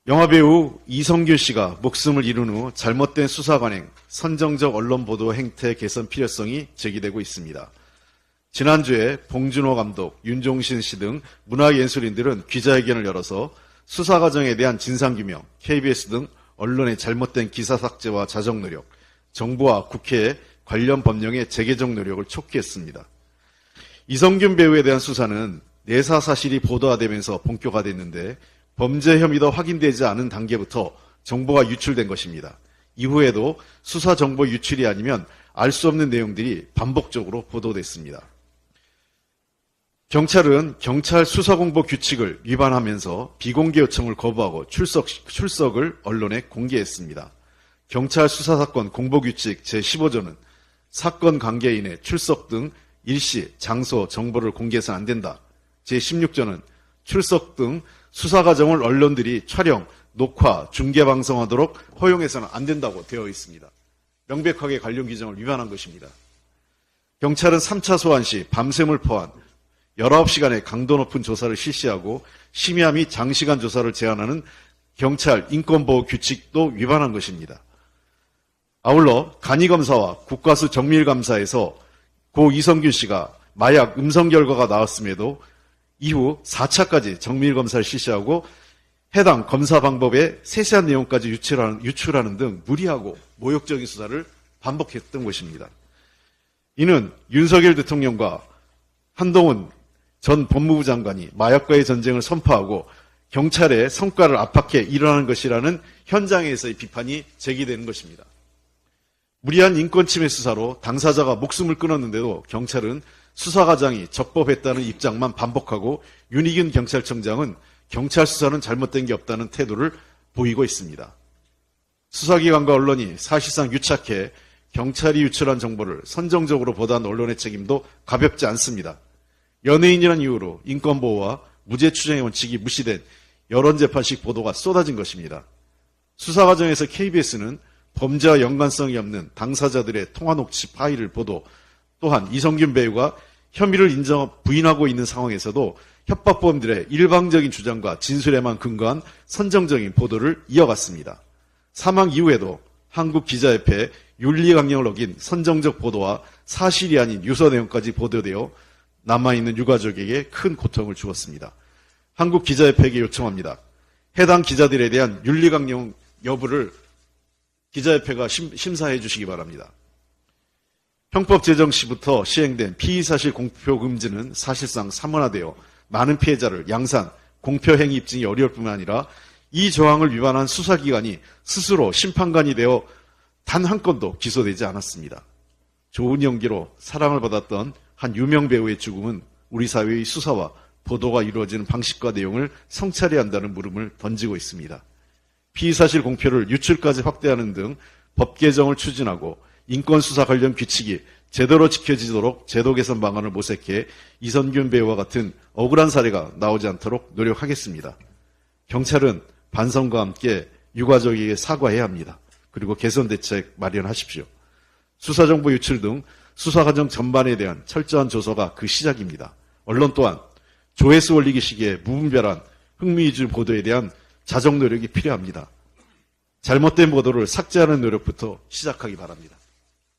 영화배우 이성균 씨가 목숨을 잃은 후 잘못된 수사 관행, 선정적 언론 보도 행태 개선 필요성이 제기되고 있습니다. 지난주에 봉준호 감독, 윤종신 씨 등 문화예술인들은 기자회견을 열어서 수사 과정에 대한 진상규명, KBS 등 언론의 잘못된 기사 삭제와 자정 노력, 정부와 국회의 관련 법령의 재개정 노력을 촉구했습니다. 이성균 배우에 대한 수사는 내사 사실이 보도화되면서 본격화됐는데 범죄 혐의도 확인되지 않은 단계부터 정보가 유출된 것입니다. 이후에도 수사 정보 유출이 아니면 알 수 없는 내용들이 반복적으로 보도됐습니다. 경찰은 경찰 수사공보 규칙을 위반하면서 비공개 요청을 거부하고 출석을 언론에 공개했습니다. 경찰 수사사건 공보규칙 제15조는 사건 관계인의 출석 등 일시, 장소, 정보를 공개해서는 안 된다. 제16조는 출석 등 수사 과정을 언론들이 촬영, 녹화, 중계방송하도록 허용해서는 안 된다고 되어 있습니다. 명백하게 관련 규정을 위반한 것입니다. 경찰은 3차 소환 시 밤샘을 포함 19시간의 강도 높은 조사를 실시하고 심야 및 장시간 조사를 제한하는 경찰 인권보호 규칙도 위반한 것입니다. 아울러 간이검사와 국과수 정밀감사에서 고 이성균 씨가 마약 음성 결과가 나왔음에도 이후 4차까지 정밀검사를 실시하고 해당 검사 방법의 세세한 내용까지 유출하는 등 무리하고 모욕적인 수사를 반복했던 것입니다. 이는 윤석열 대통령과 한동훈 전 법무부 장관이 마약과의 전쟁을 선포하고 경찰의 성과를 압박해 일어나는 것이라는 현장에서의 비판이 제기되는 것입니다. 무리한 인권침해 수사로 당사자가 목숨을 끊었는데도 경찰은 수사 과정이 적법했다는 입장만 반복하고 윤희균 경찰청장은 경찰 수사는 잘못된 게 없다는 태도를 보이고 있습니다. 수사기관과 언론이 사실상 유착해 경찰이 유출한 정보를 선정적으로 보도한 언론의 책임도 가볍지 않습니다. 연예인이라는 이유로 인권보호와 무죄 추정의 원칙이 무시된 여론재판식 보도가 쏟아진 것입니다. 수사 과정에서 KBS는 범죄와 연관성이 없는 당사자들의 통화 녹취 파일을 보도, 또한 이성균 배우가 혐의를 부인하고 있는 상황에서도 협박범들의 일방적인 주장과 진술에만 근거한 선정적인 보도를 이어갔습니다. 사망 이후에도 한국기자협회 윤리강령을 어긴 선정적 보도와 사실이 아닌 유서 내용까지 보도되어 남아있는 유가족에게 큰 고통을 주었습니다. 한국기자협회에게 요청합니다. 해당 기자들에 대한 윤리강령 여부를 기자협회가 심사해 주시기 바랍니다. 형법 제정 시부터 시행된 피의사실 공표 금지는 사실상 사문화되어 많은 피해자를 양산, 공표행위 입증이 어려울 뿐만 아니라 이 조항을 위반한 수사기관이 스스로 심판관이 되어 단 한 건도 기소되지 않았습니다. 좋은 연기로 사랑을 받았던 한 유명 배우의 죽음은 우리 사회의 수사와 보도가 이루어지는 방식과 내용을 성찰해야 한다는 물음을 던지고 있습니다. 피의사실 공표를 유출까지 확대하는 등 법 개정을 추진하고 인권수사 관련 규칙이 제대로 지켜지도록 제도 개선 방안을 모색해 이성균 배우와 같은 억울한 사례가 나오지 않도록 노력하겠습니다. 경찰은 반성과 함께 유가족에게 사과해야 합니다. 그리고 개선 대책 마련하십시오. 수사정보 유출 등 수사 과정 전반에 대한 철저한 조사가 그 시작입니다. 언론 또한 조회수 올리기 시기에 무분별한 흥미 위주 보도에 대한 자정 노력이 필요합니다. 잘못된 보도를 삭제하는 노력부터 시작하기 바랍니다.